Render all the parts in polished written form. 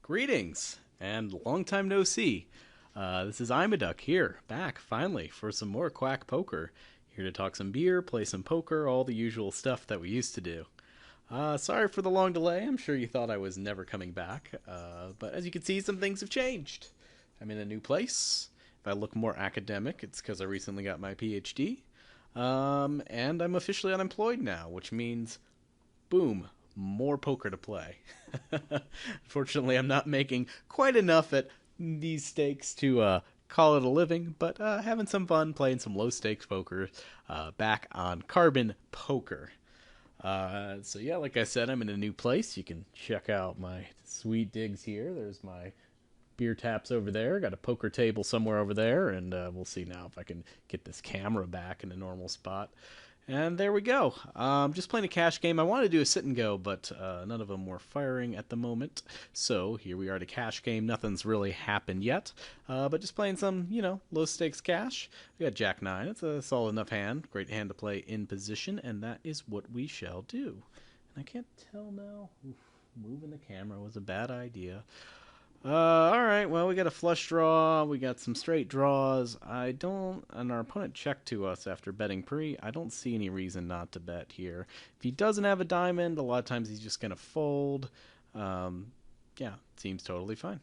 Greetings and long time no see. This is Imaduck here, back finally for some more Quack poker. Here to talk some beer, play some poker, all the usual stuff that we used to do. Sorry for the long delay. I'm sure you thought I was never coming back, but as you can see, some things have changed. I'm in a new place. If I look more academic, it's because I recently got my PhD. And I'm officially unemployed now, which means boom, more poker to play. Unfortunately, I'm not making quite enough at these stakes to call it a living, but having some fun playing some low stakes poker back on Carbon Poker. So yeah, like I said, I'm in a new place. You can check out my sweet digs here. There's my beer taps over there. Got a poker table somewhere over there, and we'll see now if I can get this camera back in a normal spot. And there we go. Just playing a cash game. I wanted to do a sit and go, but none of them were firing at the moment. So here we are at a cash game. Nothing's really happened yet, but just playing some, low stakes cash. We got Jack 9. It's a solid enough hand. Great hand to play in position, and that is what we shall do. And I can't tell now. Oof, moving the camera was a bad idea. Alright, well, we got a flush draw, we got some straight draws. And our opponent checked to us after betting pre. I don't see any reason not to bet here. If he doesn't have a diamond, a lot of times he's just going to fold. Yeah, seems totally fine.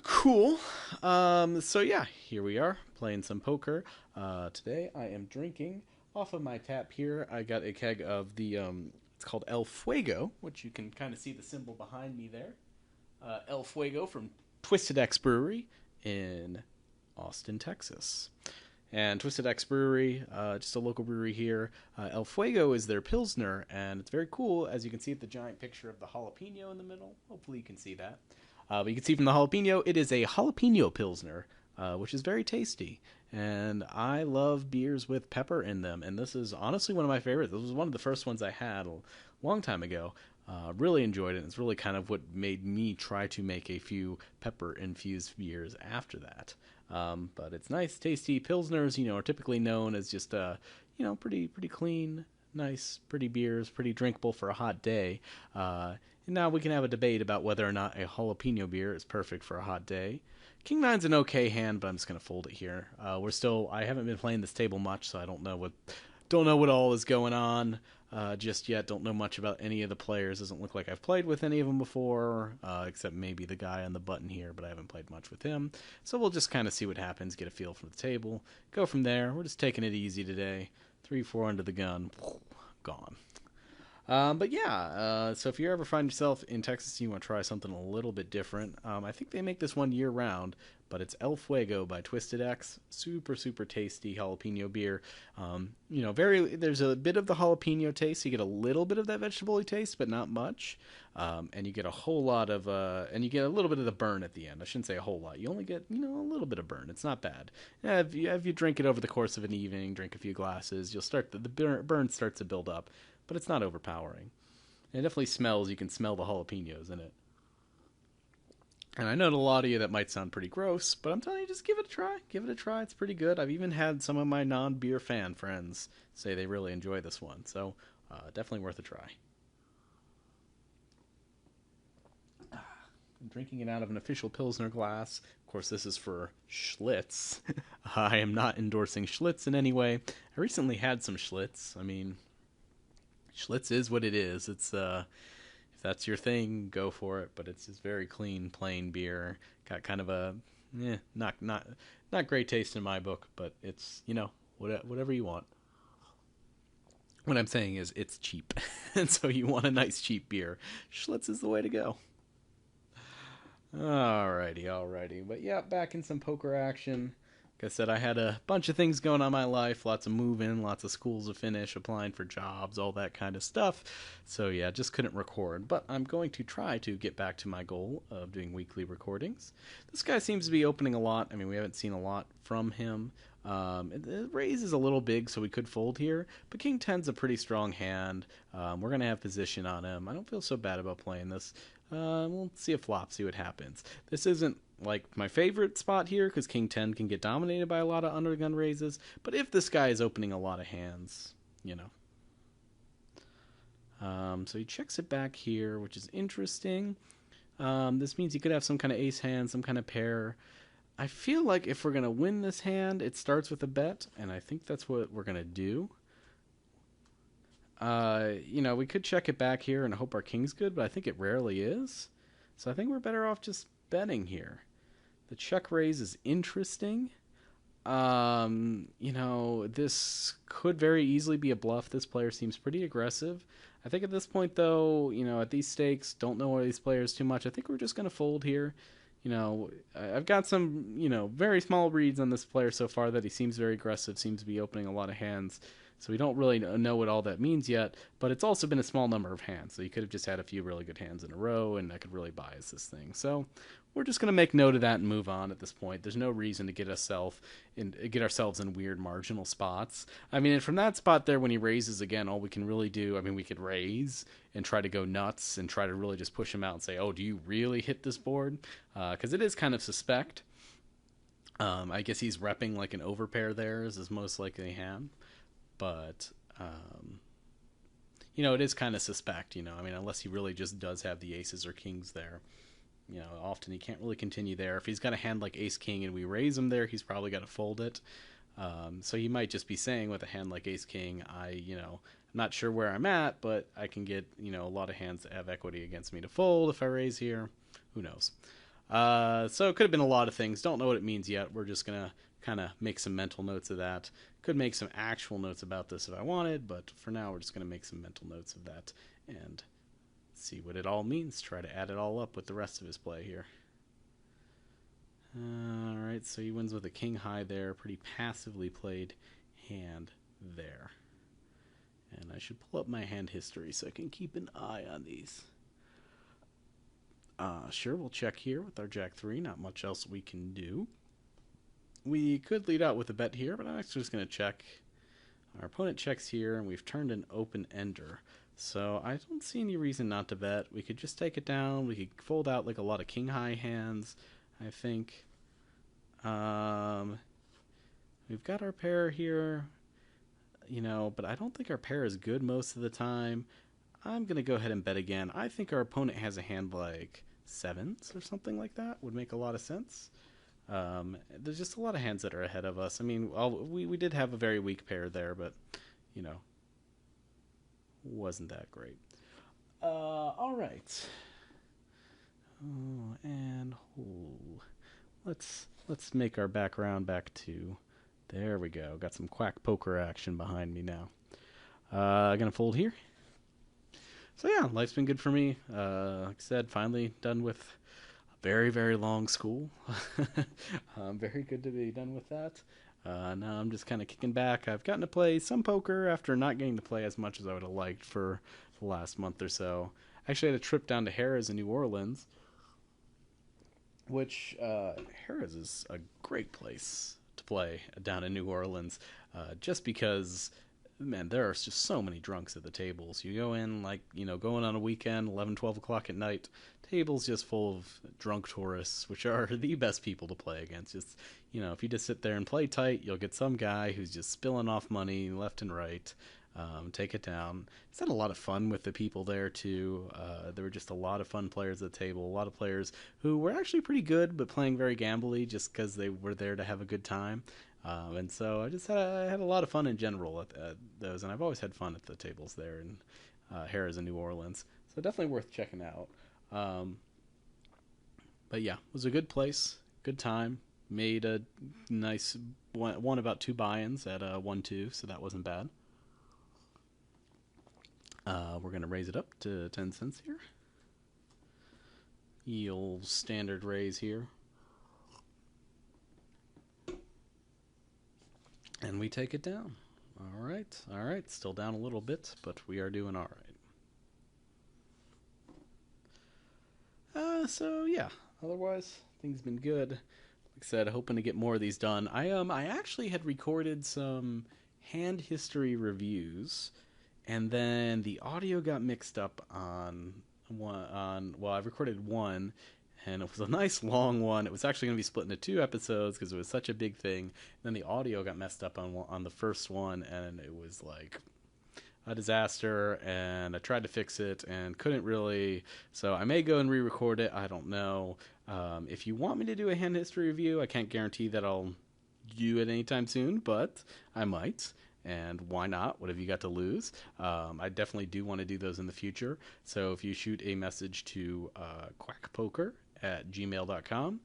Cool. So yeah, here we are, playing some poker. Today I am drinking off of my tap here. I got a keg of the, it's called El Fuego, which you can kind of see the symbol behind me there. El Fuego from Twisted X Brewery in Austin, Texas. And Twisted X Brewery, just a local brewery here. El Fuego is their Pilsner, and it's very cool. As you can see the giant picture of the jalapeno in the middle. Hopefully you can see that. But you can see from the jalapeno, it is a jalapeno Pilsner, which is very tasty. And I love beers with pepper in them, and this is honestly one of my favorites. This was one of the first ones I had a long time ago. Really enjoyed it. It's really kind of what made me try to make a few pepper-infused beers after that. But it's nice, tasty. Pilsners, are typically known as just, pretty clean, nice, pretty beers, pretty drinkable for a hot day. And now we can have a debate about whether or not a jalapeno beer is perfect for a hot day. King Nine's an okay hand, but I'm just gonna fold it here. I haven't been playing this table much, so I don't know what all is going on just yet. Don't know much about any of the players. Doesn't look like I've played with any of them before, except maybe the guy on the button here, but I haven't played much with him. So we'll just kind of see what happens, get a feel for the table, go from there. We're just taking it easy today. 3-4 under the gun, gone. But yeah, so if you ever find yourself in Texas and you want to try something a little bit different, I think they make this one year round, but it's El Fuego by Twisted X. Super, super tasty jalapeno beer. There's a bit of the jalapeno taste. You get a little bit of that vegetable taste, but not much. And you get a whole lot of, and you get a little bit of the burn at the end. I shouldn't say a whole lot. You only get, a little bit of burn. It's not bad. If you drink it over the course of an evening, drink a few glasses, you'll start, the burn starts to build up. But it's not overpowering. It definitely smells. You can smell the jalapenos in it. And I know to a lot of you that might sound pretty gross, but I'm telling you, just give it a try. Give it a try. It's pretty good. I've even had some of my non-beer fan friends say they really enjoy this one. So definitely worth a try. I'm drinking it out of an official Pilsner glass. Of course, this is for Schlitz. I am not endorsing Schlitz in any way. I recently had some Schlitz. I mean, Schlitz is what it is. It's if that's your thing, go for it. But it's just very clean, plain beer. Got kind of a not great taste in my book, but it's whatever you want. What I'm saying is it's cheap, and so you want a nice cheap beer. Schlitz is the way to go. Alrighty. But yeah, back in some poker action. Like I said, I had a bunch of things going on in my life, lots of moving, lots of schools to finish, applying for jobs, all that kind of stuff. So yeah, just couldn't record. But I'm going to try to get back to my goal of doing weekly recordings. This guy seems to be opening a lot. I mean, we haven't seen a lot from him. The raise is a little big, so we could fold here. But King 10's a pretty strong hand. We're going to have position on him. I don't feel so bad about playing this. We'll see a flop, see what happens. This isn't like my favorite spot here because King 10 can get dominated by a lot of undergun raises. But if this guy is opening a lot of hands, So he checks it back here, which is interesting. This means you could have some kind of ace hand, some kind of pair. I feel like if we're going to win this hand, it starts with a bet, and I think that's what we're going to do. We could check it back here and hope our king's good, but I think it rarely is. So I think we're better off just betting here. The check raise is interesting. This could very easily be a bluff. This player seems pretty aggressive. I think at this point, though, at these stakes, don't know these players too much. I think we're just going to fold here. I've got some, very small reads on this player so far that he seems very aggressive, seems to be opening a lot of hands. So we don't really know what all that means yet, but it's also been a small number of hands. So he could have just had a few really good hands in a row, and that could really bias this thing. So we're just going to make note of that and move on at this point. There's no reason to get ourselves in weird marginal spots. I mean, and from that spot there, when he raises again, all we can really do, we could raise and try to go nuts and try to really just push him out and say, oh, do you really hit this board? Because it is kind of suspect. I guess he's repping like an overpair there is his most likely hand. But, it is kind of suspect, unless he really just does have the aces or kings there. Often he can't really continue there. If he's got a hand like ace-king and we raise him there, he's probably got to fold it. So he might just be saying with a hand like ace-king, I'm not sure where I'm at, but I can get, a lot of hands that have equity against me to fold if I raise here. Who knows? So it could have been a lot of things. Don't know what it means yet. We're just going to kind of make some mental notes of that. Could make some actual notes about this if I wanted, but for now we're just going to make some mental notes of that and see what it all means. Try to add it all up with the rest of his play here. Alright, so he wins with a king high there. Pretty passively played hand there. And I should pull up my hand history so I can keep an eye on these. Sure, we'll check here with our jack 3. Not much else we can do. We could lead out with a bet here, but I'm actually just going to check. Our opponent checks here, and we've turned an open-ender. So I don't see any reason not to bet. We could just take it down. We could fold out like a lot of king-high hands, I think. We've got our pair here, but I don't think our pair is good most of the time. I'm going to go ahead and bet again. I think our opponent has a hand like sevens or something like that. Would make a lot of sense. There's just a lot of hands that are ahead of us. We did have a very weak pair there, but, wasn't that great. All right. Let's make our background back to, there we go. Got some Quack poker action behind me now. Gonna fold here. So yeah, life's been good for me. Like I said, finally done with very, very long school. Very good to be done with that. Now I'm just kind of kicking back. I've gotten to play some poker after not getting to play as much as I would have liked for the last month or so. Actually, I had a trip down to Harrah's in New Orleans, which Harrah's is a great place to play down in New Orleans, just because, man, there are just so many drunks at the tables. You go in, going on a weekend, 11, 12 o'clock at night, tables just full of drunk tourists, which are the best people to play against. Just, if you just sit there and play tight, you'll get some guy who's just spilling off money left and right. Take it down. It's had a lot of fun with the people there, too. There were just a lot of fun players at the table, a lot of players who were actually pretty good, but playing very gambly just because they were there to have a good time. And so I had a lot of fun in general at those, and I've always had fun at the tables there in Harrah's in New Orleans. So definitely worth checking out. But yeah, it was a good place, good time. Made a nice won about 2 buy-ins at 1-2, so that wasn't bad. We're going to raise it up to 10 cents here. The old standard raise here. And we take it down. All right. Still down a little bit, but we are doing all right. So yeah, otherwise things been good. Like I said, hoping to get more of these done. I actually had recorded some hand history reviews, and then the audio got mixed up on I recorded one, and it was a nice long one. It was actually going to be split into 2 episodes because it was such a big thing. And then the audio got messed up on the first one, and it was like a disaster, and I tried to fix it and couldn't really. So I may go and re-record it. I don't know. If you want me to do a hand history review, I can't guarantee that I'll do it anytime soon, but I might. And why not? What have you got to lose? I definitely do want to do those in the future. So if you shoot a message to quackpoker@gmail.com,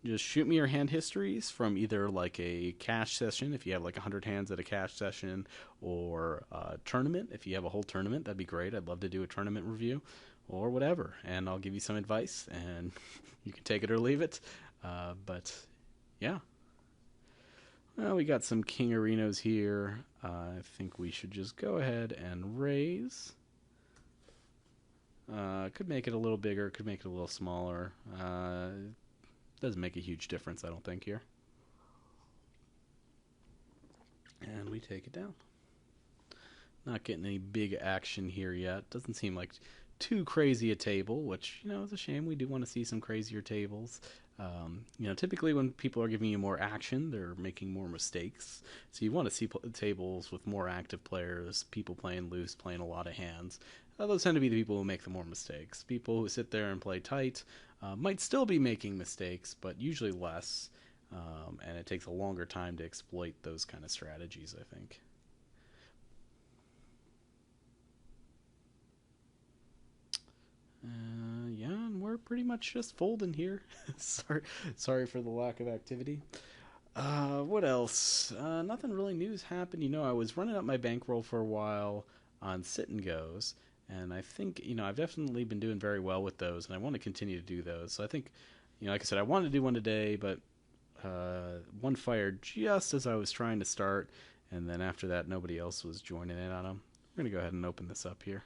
just shoot me your hand histories from either like a cash session, if you have like 100 hands at a cash session, or a tournament. If you have a whole tournament, that'd be great. I'd love to do a tournament review or whatever. And I'll give you some advice, and you can take it or leave it. But yeah. Well, we got some Kingarinos here. I think we should just go ahead and raise. Could make it a little bigger, could make it a little smaller. Doesn't make a huge difference, I don't think, here. And we take it down. Not getting any big action here yet. Doesn't seem like too crazy a table, which, is a shame. We do want to see some crazier tables. Typically when people are giving you more action, they're making more mistakes. So you want to see tables with more active players, people playing loose, playing a lot of hands. Those tend to be the people who make the more mistakes. People who sit there and play tight might still be making mistakes, but usually less. And it takes a longer time to exploit those kind of strategies, I think. Yeah, and we're pretty much just folding here. sorry for the lack of activity. What else? Nothing really new's happened. I was running up my bankroll for a while on sit and goes, and I think I've definitely been doing very well with those, and I want to continue to do those. So I think, like I said, I wanted to do one today, but one fired just as I was trying to start, and then after that, nobody else was joining in on them. We're gonna go ahead and open this up here.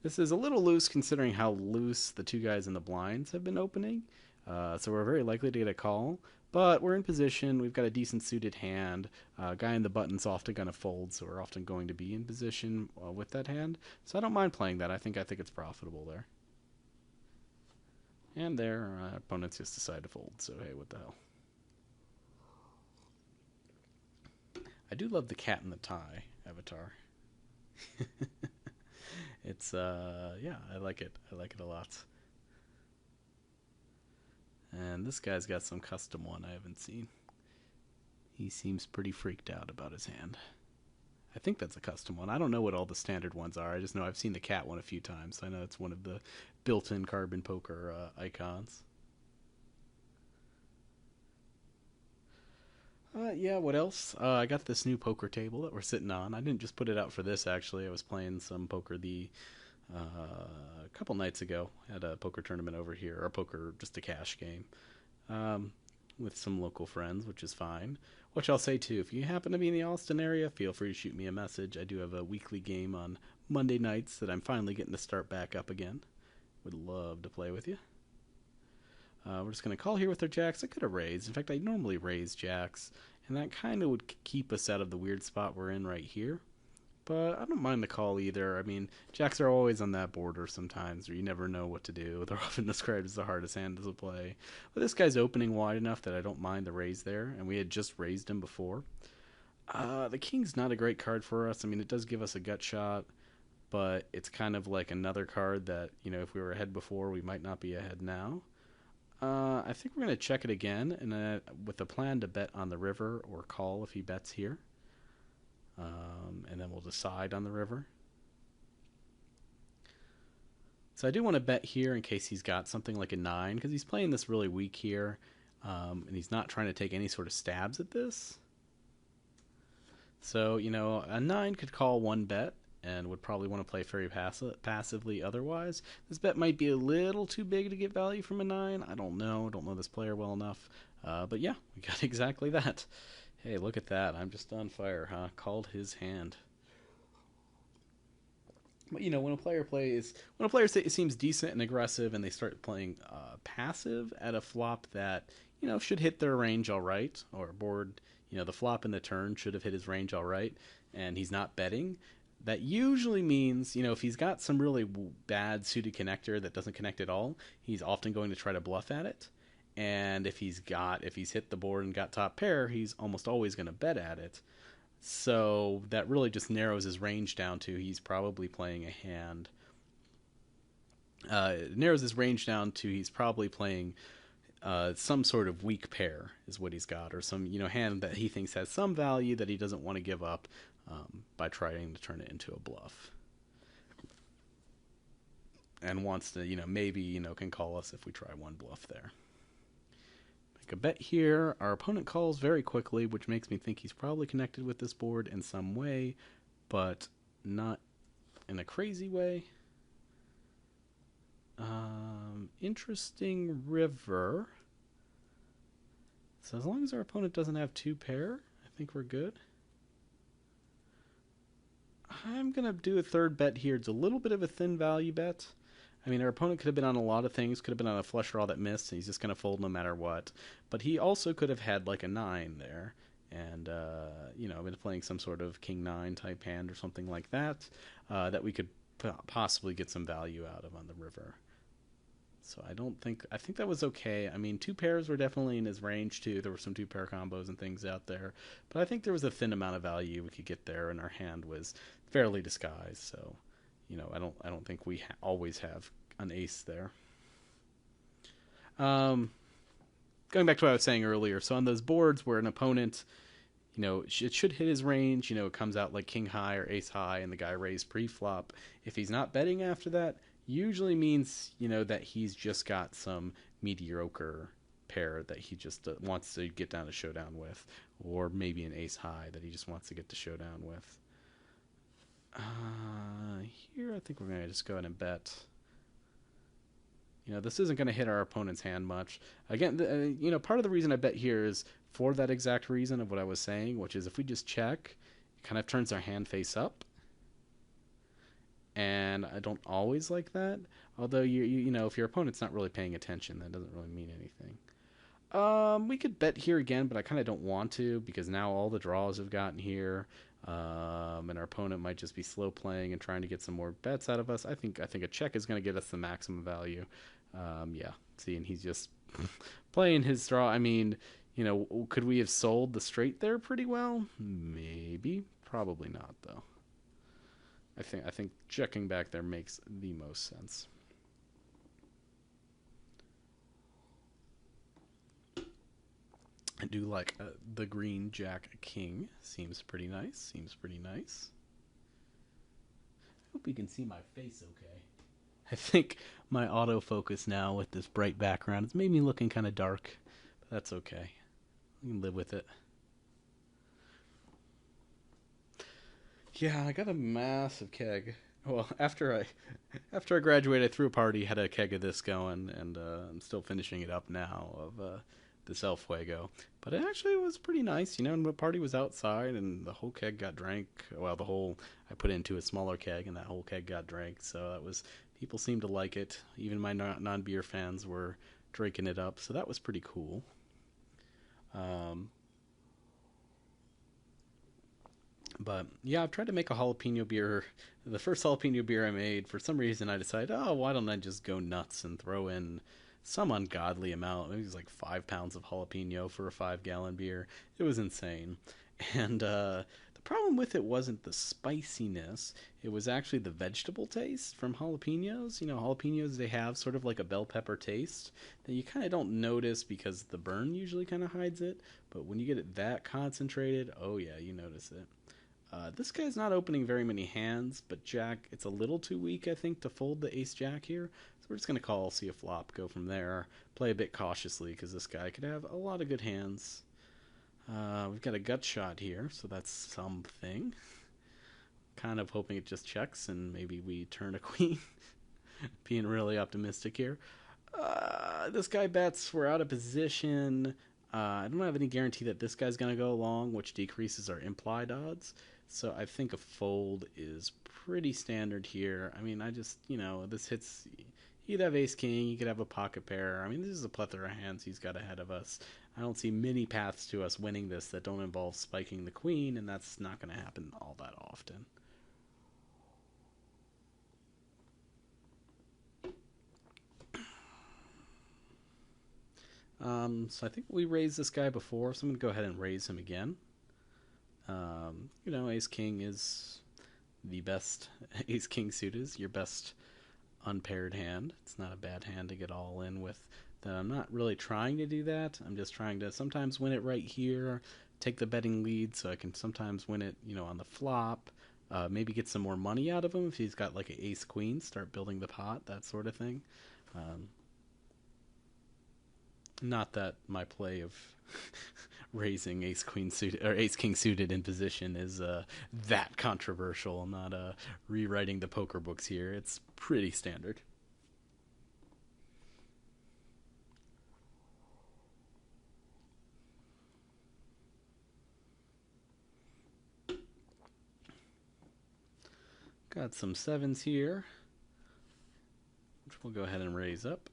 This is a little loose considering how loose the two guys in the blinds have been opening. So we're very likely to get a call. But we're in position. We've got a decent suited hand. Guy in the button's often going to fold, so we're often going to be in position with that hand. So I don't mind playing that. I think it's profitable there. And there, our opponents just decide to fold. So hey, what the hell. I do love the cat in the tie avatar. It's yeah, I like it. I like it a lot. And this guy's got some custom one I haven't seen. He seems pretty freaked out about his hand. I think that's a custom one. I don't know what all the standard ones are. I just know I've seen the cat one a few times. I know it's one of the built-in carbon poker icons. Yeah, what else? I got this new poker table that we're sitting on. I didn't just put it out for this, actually. I was playing some poker a couple nights ago at a poker tournament over here, or poker, just a cash game, with some local friends, which is fine. Which I'll say, too, if you happen to be in the Austin area, feel free to shoot me a message. I do have a weekly game on Monday nights that I'm finally getting to start back up again. Would love to play with you. We're just going to call here with our jacks. I could have raised. In fact, I normally raise jacks, and that kind of would keep us out of the weird spot we're in right here. But I don't mind the call either. I mean, jacks are always on that border sometimes, or you never know what to do. They're often described as the hardest hand to play. But this guy's opening wide enough that I don't mind the raise there, and we had just raised him before. The king's not a great card for us. I mean, it does give us a gut shot, but it's kind of like another card that, if we were ahead before, we might not be ahead now. I think we're going to check it again, and with the plan to bet on the river or call if he bets here. And then we'll decide on the river. So I do want to bet here in case he's got something like a 9, because he's playing this really weak here, and he's not trying to take any sort of stabs at this. So, a 9 could call one bet, and would probably want to play very passively otherwise. This bet might be a little too big to get value from a 9. I don't know. Don't know this player well enough. But yeah, we got exactly that. Hey, look at that. I'm just on fire, huh? Called his hand. But, when a player seems decent and aggressive and they start playing passive at a flop that, should hit their range all right, or board, the flop and the turn should have hit his range all right, and he's not betting, that usually means, if he's got some really bad suited connector that doesn't connect at all, he's often going to try to bluff at it. And if he's hit the board and got top pair, he's almost always going to bet at it. So that really just narrows his range down to he's probably playing a hand. It narrows his range down to he's probably playing some sort of weak pair is what he's got, or some hand that he thinks has some value that he doesn't want to give up by trying to turn it into a bluff, and wants to maybe can call us if we try one bluff there. Make a bet here. Our opponent calls very quickly, which makes me think he's probably connected with this board in some way, but not in a crazy way. Interesting river. So as long as our opponent doesn't have two pair, I think we're good. I'm going to do a third bet here. It's a little bit of a thin value bet. I mean, our opponent could have been on a lot of things. Could have been on a flush draw that missed, and he's just going to fold no matter what. But he also could have had like a 9 there. And, been playing some sort of king 9 type hand or something like that, that we could possibly get some value out of on the river. So I think that was okay. I mean, two pairs were definitely in his range too. There were some two pair combos and things out there, but I think there was a thin amount of value we could get there, and our hand was fairly disguised. So, I don't think we always have an ace there. Going back to what I was saying earlier. So on those boards where an opponent, it should hit his range. It comes out like king high or ace high, and the guy raised pre-flop. If he's not betting after that, usually means that he's just got some mediocre pair that he just wants to get down to showdown with, or maybe an ace high that he just wants to get to showdown with. Here I think we're going to just go ahead and bet. This isn't going to hit our opponent's hand much. Again, part of the reason I bet here is for that exact reason of what I was saying, which is if we just check, it kind of turns our hand face up. And I don't always like that. Although if your opponent's not really paying attention, that doesn't really mean anything. We could bet here again, but I kind of don't want to because now all the draws have gotten here, and our opponent might just be slow playing and trying to get some more bets out of us. I think a check is going to get us the maximum value. Yeah. See, and he's just playing his draw. I mean, could we have sold the straight there pretty well? Maybe. Probably not though. I think checking back there makes the most sense. I do like the green jack king. Seems pretty nice. I hope you can see my face okay. I think my autofocus now with this bright background has made me looking kind of dark, but that's okay. We can live with it. Yeah, I got a massive keg. Well, after I graduated, I threw a party, had a keg of this going, and I'm still finishing it up now of this El Fuego. But it actually was pretty nice, and the party was outside, and the whole keg got drank. Well, I put it into a smaller keg, and that whole keg got drank. So people seemed to like it. Even my non-beer fans were drinking it up, so that was pretty cool. But yeah, I've tried to make a jalapeno beer. The first jalapeno beer I made, for some reason, I decided, oh, why don't I just go nuts and throw in some ungodly amount? Maybe it was like 5 pounds of jalapeno for a 5-gallon beer. It was insane. And the problem with it wasn't the spiciness. It was actually the vegetable taste from jalapenos. Jalapenos, they have sort of like a bell pepper taste that you kind of don't notice because the burn usually kind of hides it. But when you get it that concentrated, oh yeah, you notice it. This guy's not opening very many hands, but Jack, it's a little too weak, I think, to fold the ace-jack here. So we're just going to call, see a flop, go from there. Play a bit cautiously, because this guy could have a lot of good hands. We've got a gut shot here, so that's something. Kind of hoping it just checks, and maybe we turn a queen. Being really optimistic here. This guy bets, we're out of position. I don't have any guarantee that this guy's going to go along, which decreases our implied odds. So I think a fold is pretty standard here. I mean, this hits... You could have ace-king, you could have a pocket pair. I mean, this is a plethora of hands he's got ahead of us. I don't see many paths to us winning this that don't involve spiking the queen, and that's not going to happen all that often. So I think we raised this guy before, so I'm going to go ahead and raise him again. You know, Ace King is the best. Ace King suit is your best unpaired hand. It's not a bad hand to get all in with. That I'm not really trying to do that. I'm just trying to sometimes win it right here, take the betting lead, so I can sometimes win it, you know, on the flop. Maybe get some more money out of him if he's got like an ace queen. Start building the pot, that sort of thing. Um, Not that my play of raising ace queen suited or ace king suited in position is that controversial. I'm not rewriting the poker books here. It's pretty standard. Got some sevens here, which we'll go ahead and raise up.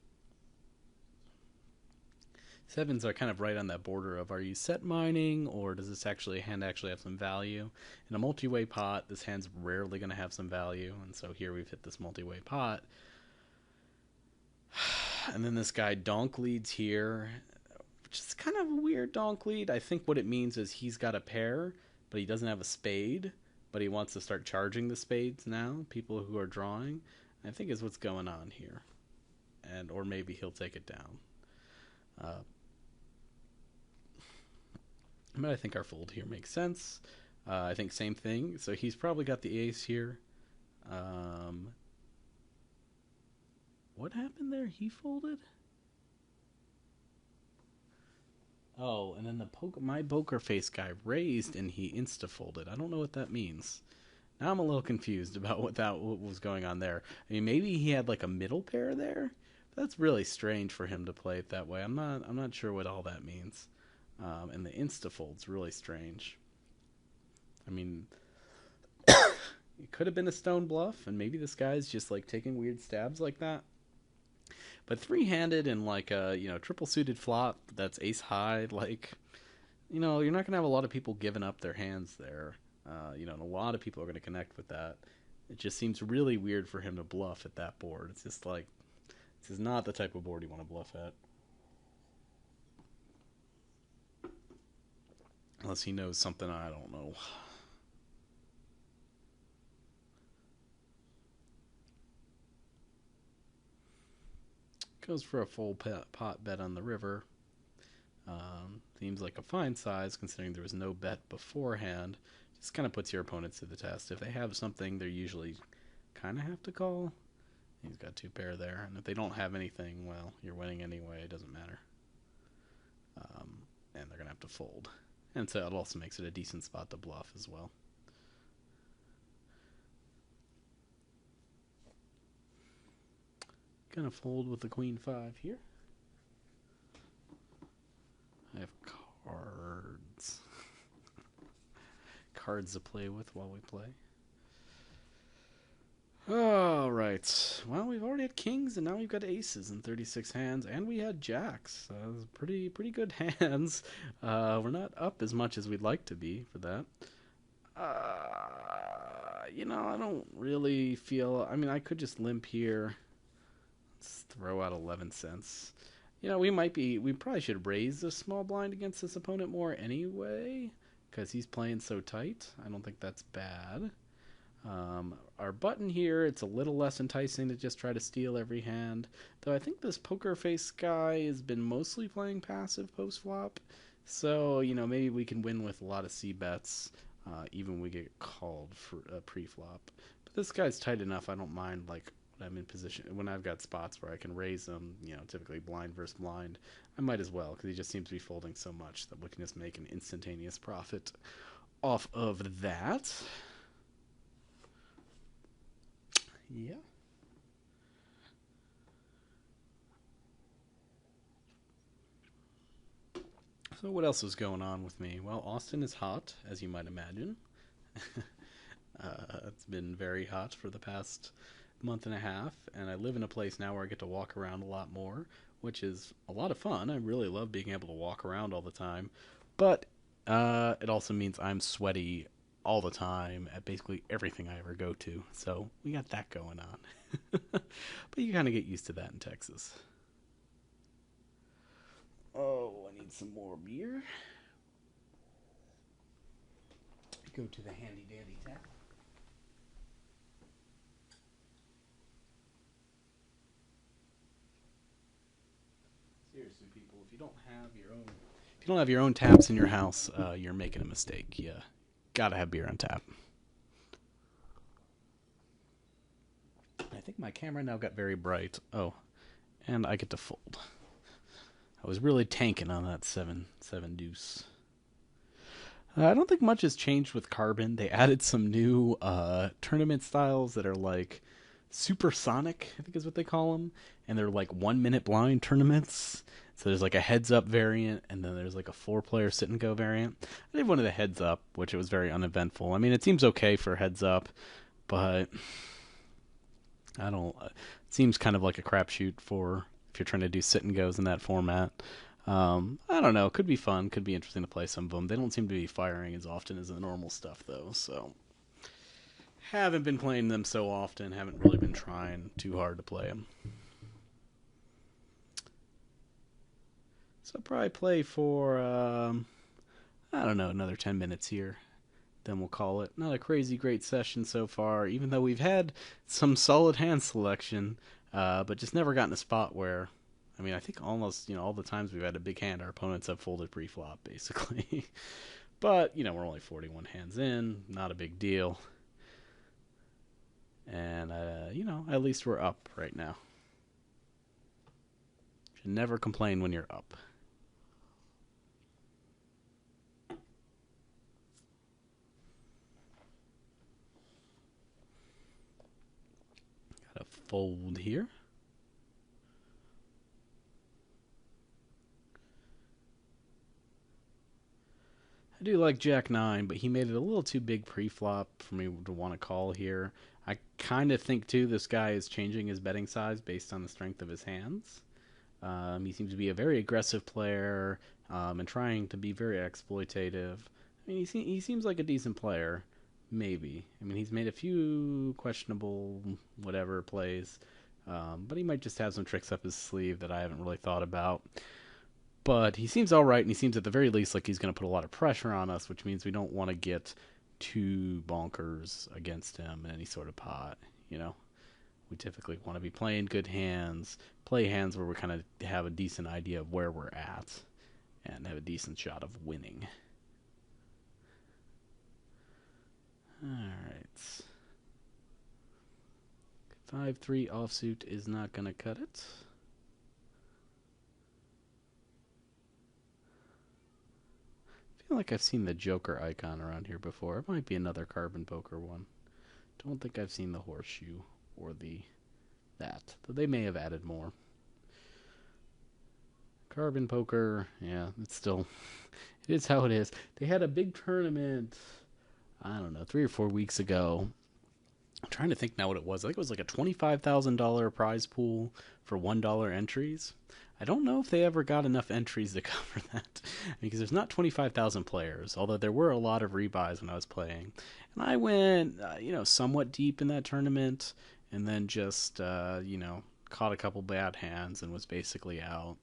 Sevens are kind of right on that border of are you set mining or does this actually hand actually have some value? In a multi-way pot, this hand's rarely going to have some value, and so here we've hit this multi-way pot. And then this guy donk leads here, which is kind of a weird donk lead. I think what it means is he's got a pair, but he doesn't have a spade, but he wants to start charging the spades now, people who are drawing. I think is what's going on here. And or maybe he'll take it down. Uh, but I think our fold here makes sense. I think same thing. So he's probably got the ace here. Um, what happened there? He folded? Oh, and then my poker face guy raised and he insta folded. I don't know what that means. Now I'm a little confused about what was going on there. I mean, maybe he had like a middle pair there. That's really strange for him to play it that way. I'm not sure what all that means. And the insta fold's really strange. I mean, it could have been a stone bluff, and maybe this guy's just like taking weird stabs like that. But three-handed and like a triple suited flop that's ace high, like you're not gonna have a lot of people giving up their hands there. And a lot of people are gonna connect with that. It just seems really weird for him to bluff at that board. It's just like this is not the type of board you want to bluff at, unless he knows something I don't know. Goes for a full pot bet on the river. Seems like a fine size considering there was no bet beforehand. Just kind of puts your opponents to the test. If they have something, they're usually kind of have to call. He's got two pair there, and if they don't have anything, well, you're winning anyway. It doesn't matter. And they're gonna have to fold, and so it also makes it a decent spot to bluff as well. Gonna fold with the queen five here. I have cards. Cards to play with while we play. All right. Well, we've already had kings, and now we've got aces in 36 hands, and we had jacks. Pretty good hands. We're not up as much as we'd like to be for that. I don't really feel. I mean, I could just limp here. Let's throw out 11 cents. We probably should raise the small blind against this opponent more anyway, because he's playing so tight. I don't think that's bad. Our button here, it's a little less enticing to just try to steal every hand. Though I think this poker face guy has been mostly playing passive post-flop. So, maybe we can win with a lot of C-bets, even when we get called for a pre-flop. But this guy's tight enough, I don't mind, like, I'm in position when I've got spots where I can raise them, typically blind versus blind. I might as well, because he just seems to be folding so much that we can just make an instantaneous profit off of that. Yeah. So what else is going on with me? Well, Austin is hot, as you might imagine. It's been very hot for the past month and a half, and I live in a place now where I get to walk around a lot more, which is a lot of fun. I really love being able to walk around all the time, but it also means I'm sweaty all the time at basically everything I ever go to, so we got that going on. But you kind of get used to that in Texas. Oh, I need some more beer. go to the handy dandy tap. Seriously, people, if you don't have your own taps in your house, you're making a mistake. Yeah, gotta have beer on tap. I think my camera now got very bright. Oh, and I get to fold. I was really tanking on that seven deuce. I don't think much has changed with Carbon. They added some new tournament styles that are like supersonic, I think is what they call them, and they're like 1 minute blind tournaments. So there's like a heads up variant, and then there's like a 4 player sit and go variant. I did one of the heads up, which it was very uneventful. I mean, it seems okay for heads up, but I don't. It seems kind of like a crapshoot for if you're trying to do sit and goes in that format. I don't know. Could be fun. Could be interesting to play some of them. They don't seem to be firing as often as the normal stuff, though. So haven't been playing them so often. Haven't really been trying too hard to play them. So I'll probably play for I don't know, another 10 minutes here. Then we'll call it. Not a crazy great session so far, even though we've had some solid hand selection, but just never gotten a spot where, I mean, I think almost, all the times we've had a big hand, our opponents have folded pre-flop, basically. But, we're only 41 hands in, not a big deal. And, at least we're up right now. Should never complain when you're up. Got a fold here. I do like Jack 9, but he made it a little too big pre-flop for me to want to call here. I kind of think, too, this guy is changing his betting size based on the strength of his hands. He seems to be a very aggressive player and trying to be very exploitative. I mean, he seems like a decent player, maybe. I mean, he's made a few questionable whatever plays, but he might just have some tricks up his sleeve that I haven't really thought about. But he seems all right, and he seems at the very least like he's going to put a lot of pressure on us, which means we don't want to get too bonkers against him in any sort of pot, We typically want to be playing good hands, play hands where we kind of have a decent idea of where we're at, and have a decent shot of winning. Alright. 5-3 offsuit is not going to cut it. I feel like I've seen the Joker icon around here before. It might be another Carbon Poker one. Don't think I've seen the horseshoe or that. Though they may have added more. Carbon Poker, yeah, it's still, it is how it is. They had a big tournament, I don't know, 3 or 4 weeks ago. I'm trying to think now what it was. I think it was like a $25,000 prize pool for $1 entries. I don't know if they ever got enough entries to cover that, because there's not 25,000 players, although there were a lot of rebuys when I was playing. And I went, somewhat deep in that tournament, and then just, caught a couple bad hands and was basically out.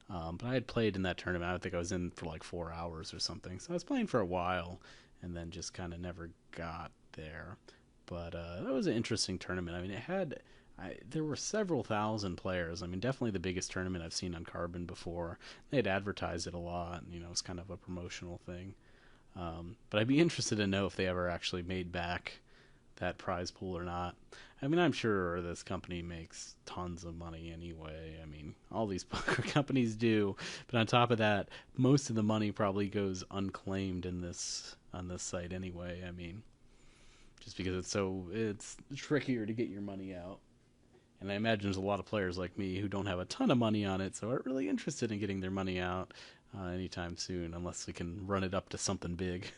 But I had played in that tournament. I think I was in for like 4 hours or something. So I was playing for a while, and then just kind of never got there. But that was an interesting tournament. I mean, there were several thousand players. I mean, definitely the biggest tournament I've seen on Carbon before. They had advertised it a lot, and, it was kind of a promotional thing. But I'd be interested to know if they ever actually made back that prize pool or not. I mean, I'm sure this company makes tons of money anyway. I mean, all these poker companies do. But on top of that, most of the money probably goes unclaimed on this site anyway. I mean, just because it's trickier to get your money out. And I imagine there's a lot of players like me who don't have a ton of money on it, so aren't really interested in getting their money out anytime soon, unless we can run it up to something big.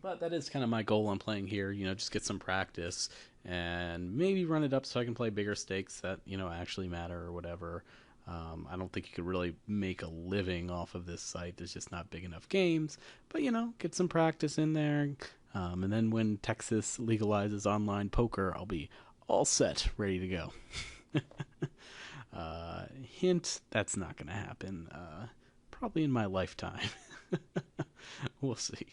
But that is kind of my goal on playing here, just get some practice and maybe run it up so I can play bigger stakes that, actually matter or whatever. I don't think you could really make a living off of this site. There's just not big enough games. But, get some practice in there. And then when Texas legalizes online poker, I'll be all set, ready to go. Hint, that's not going to happen. Probably in my lifetime. We'll see.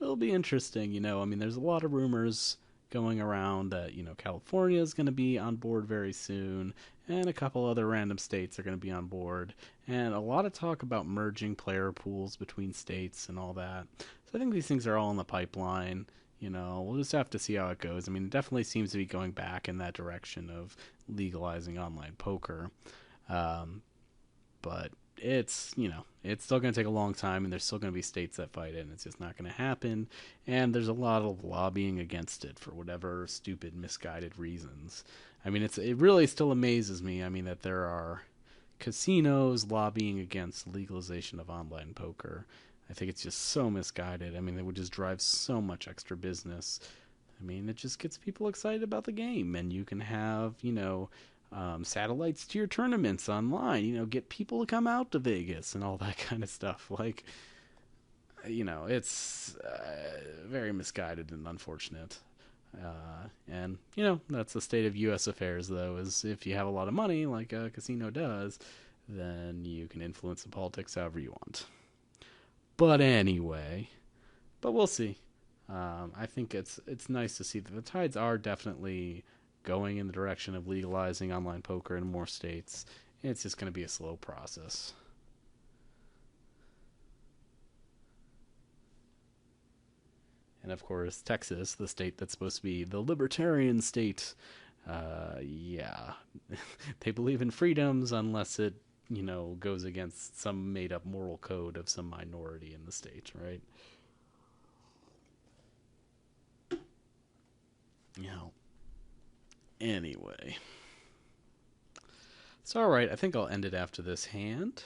It'll be interesting, I mean, there's a lot of rumors going around that, California is going to be on board very soon, and a couple other random states are going to be on board, and a lot of talk about merging player pools between states and all that. So I think these things are all in the pipeline. We'll just have to see how it goes. I mean, it definitely seems to be going back in that direction of legalizing online poker. Um, but it's still going to take a long time, and there's still going to be states that fight it, and it's just not going to happen. And there's a lot of lobbying against it for whatever stupid, misguided reasons. I mean, it really still amazes me. I mean, that there are casinos lobbying against legalization of online poker. I think it's just so misguided. I mean, it would just drive so much extra business. I mean, it just gets people excited about the game, and you can have, satellites to your tournaments online, get people to come out to Vegas and all that kind of stuff. Like, it's very misguided and unfortunate. And, that's the state of U.S. affairs, though, is if you have a lot of money, like a casino does, then you can influence the politics however you want. But anyway, we'll see. I think it's nice to see that the tides are definitely going in the direction of legalizing online poker in more states. It's just going to be a slow process. And of course, Texas, the state that's supposed to be the libertarian state, yeah, they believe in freedoms unless it, goes against some made up moral code of some minority in the state, right? Yeah. Anyway. So, alright, I think I'll end it after this hand.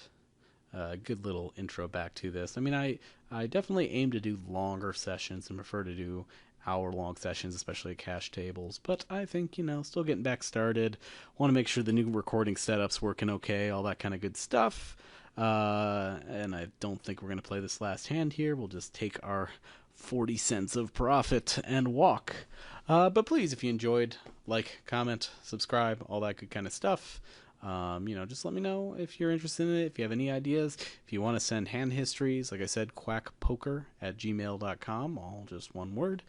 Good little intro back to this. I mean, I definitely aim to do longer sessions and prefer to do hour-long sessions, especially at cash tables. But I think, still getting back started. Want to make sure the new recording setup's working okay, all that kind of good stuff. And I don't think we're going to play this last hand here. We'll just take our 40 cents of profit and walk. But please, if you enjoyed, like, comment, subscribe, all that good kind of stuff. Just let me know if you're interested in it, if you have any ideas. If you want to send hand histories, like I said, quackpoker@gmail.com, all just one word.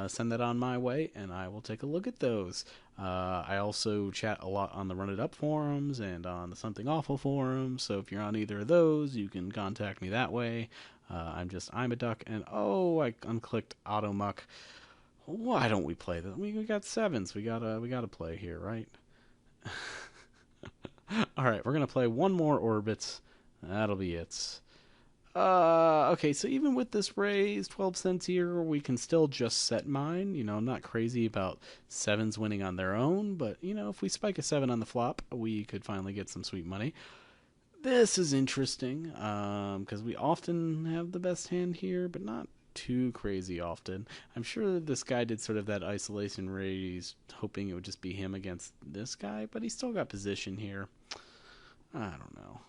Send that on my way, and I will take a look at those. I also chat a lot on the Run It Up forums and on the Something Awful forums, so if you're on either of those, you can contact me that way. I'm just Imaduck, and I unclicked AutoMuck. Why don't we play that? We got sevens. We gotta play here, right? All right, we're gonna play one more orbit. That'll be it. Okay, so even with this raise, 12 cents here, we can still just set mine. I'm not crazy about sevens winning on their own, but if we spike a 7 on the flop, we could finally get some sweet money. This is interesting, because we often have the best hand here, but not too crazy often. I'm sure this guy did sort of that isolation raise, hoping it would just be him against this guy, but he still got position here. I don't know.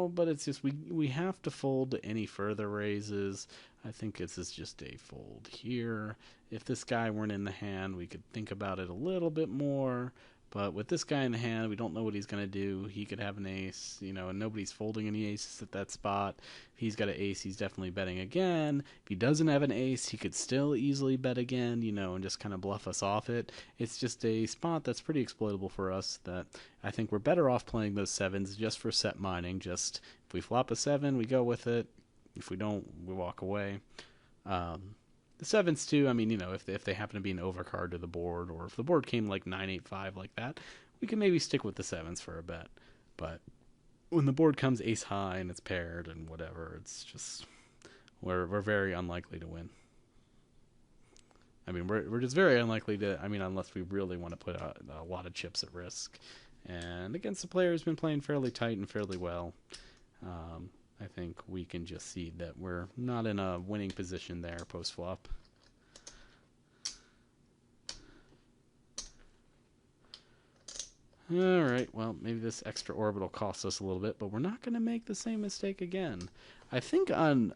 But it's just we have to fold any further raises. I think this is just a fold here. If this guy weren't in the hand, we could think about it a little bit more. But with this guy in the hand, we don't know what he's going to do. He could have an ace, and nobody's folding any aces at that spot. If he's got an ace, he's definitely betting again. If he doesn't have an ace, he could still easily bet again, and just kind of bluff us off it. It's just a spot that's pretty exploitable for us that I think we're better off playing those sevens just for set mining. Just if we flop a 7, we go with it. If we don't, we walk away. The sevens too. I mean, if they happen to be an overcard to the board, or if the board came like 9-8-5 like that, we can maybe stick with the sevens for a bet. But when the board comes ace high and it's paired and whatever, it's just we're very unlikely to win. I mean, we're just very unlikely to. I mean, unless we really want to put a lot of chips at risk. And against the player who's been playing fairly tight and fairly well, I think we can just see that we're not in a winning position there post-flop. Alright, well, maybe this extra orbital costs us a little bit, but we're not going to make the same mistake again. I think on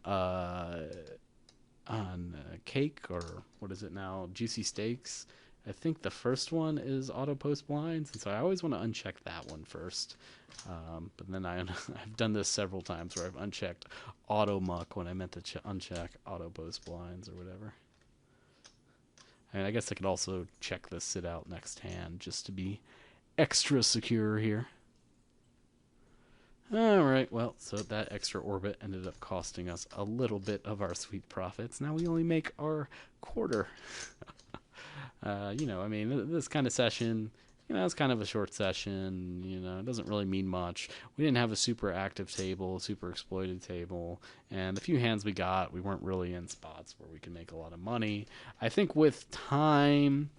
Cake, or what is it now, Juicy Steaks, I think the first one is auto post blinds, and so I always want to uncheck that one first. But then I've done this several times where I've unchecked auto muck when I meant to uncheck auto post blinds or whatever. And I guess I could also check the sit out next hand just to be extra secure here. Alright, well, so that extra orbit ended up costing us a little bit of our sweet profits. Now we only make our quarter. I mean, this kind of session, it's kind of a short session. It doesn't really mean much. We didn't have a super active table, super exploited table, and the few hands we got, we weren't really in spots where we could make a lot of money. I think with time,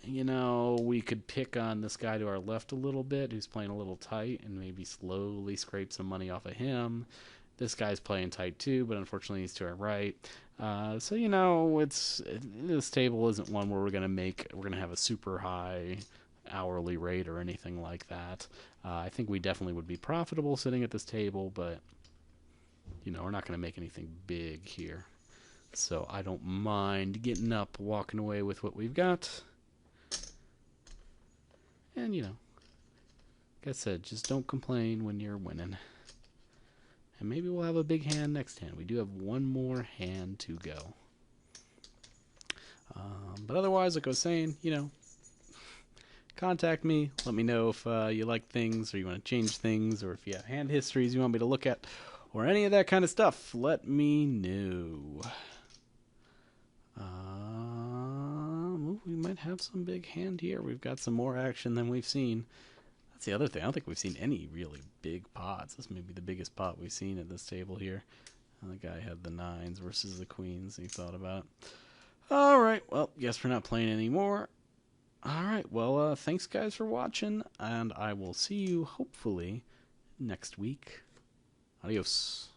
we could pick on this guy to our left a little bit who's playing a little tight and maybe slowly scrape some money off of him. This guy's playing tight too, but unfortunately he's to our right. This table isn't one where we're going to have a super high hourly rate or anything like that. I think we definitely would be profitable sitting at this table, but, we're not going to make anything big here. So I don't mind getting up, walking away with what we've got. And, like I said, just don't complain when you're winning. And maybe we'll have a big hand next hand. We do have one more hand to go. But otherwise, like I was saying, contact me. Let me know if you like things or you want to change things or if you have hand histories you want me to look at or any of that kind of stuff. Let me know. We might have some big hand here. We've got some more action than we've seen. That's the other thing. I don't think we've seen any really big pots. This may be the biggest pot we've seen at this table here. The guy had the 9s versus the queens he thought about. Alright, well, guess we're not playing anymore. Alright, well, thanks guys for watching, and I will see you hopefully next week. Adios.